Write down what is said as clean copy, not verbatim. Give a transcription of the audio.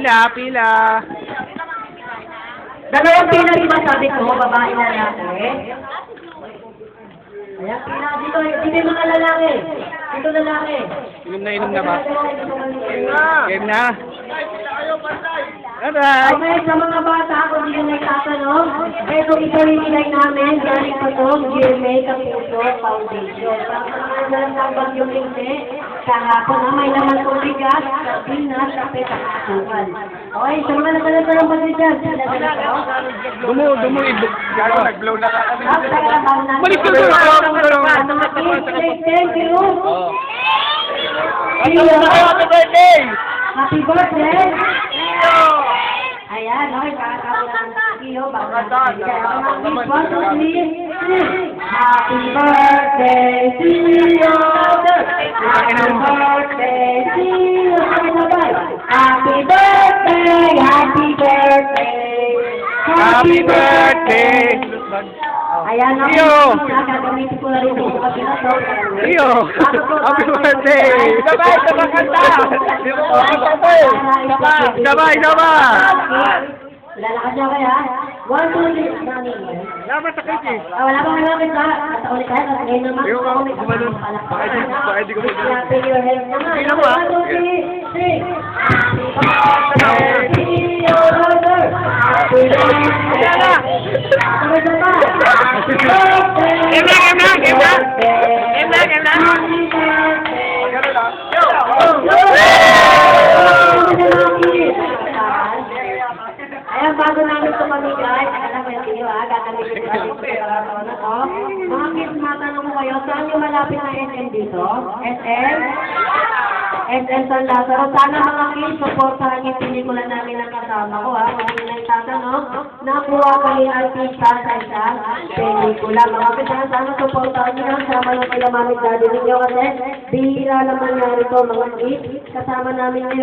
Pila, pila. Dalawang pila rin ba sabi ko, babae na lalaki? Ayan, pila. Dito yung mga lalaki. Dito lalaki. Inom na ba? Game na. Alright. Okay, sa mga bata, kung hindi nyo nagtatanong, ito ipamimigay namin, galing pa ito, GMA Kapuso Foundation. Para sa mga nalambag yung lingke, kahapon na may naman kong bigas, sardinas, kape, kakasukan. Okay, sa mga nagtatanong dyan, sila Dumo, ibig. Gano'n, nag-blow na ka. Balik ko Thank you. Happy birthday! Happy birthday! Ayan, okay, kakakawa lang sa iyo. Happy birthday to you! Happy birthday to you! Happy birthday! Happy birthday! Happy birthday! Ayan, okay. Iyo! Gagamitin ko na rin yung kasi na to. Iyo! Happy birthday! Sabay, sabay kanta! Sabay, sabay! Lalakad niya kaya? 1, 2, 3, running. Laman sa kiki. Wala pa wala kita. At ulit tayo. At ngayon naman. Ayaw Ako ka, may gumanon. Baka di ko gumanon. Clapping your hands naman. Hindi naman. 1, 2, 3, 3. Happy birthday to you, brother. Happy birthday. Ayan na. Sabay na ba? Happy birthday. Game na, game na, game na. Game na, game na. Happy birthday. Ganun lang. Ayan, bago namin ito mamigay, alam mo yung gagamitin ko natin sa pagkakataon na to. Mga kids, matanong mo kayo, saan yung malapit na SM dito? SM? SM San Lazaro. Sana mga kids, supportahan yung pelikula namin ng kasama ko, ha? Kung hindi na itatanong, nakuha kayo artista sa isang pelikula. Mga kids, sana supportahan nyo lang, sama yung kila mami daddy ninyo kasi bihira naman nangyari to, mga kids. Kasama namin ngayon.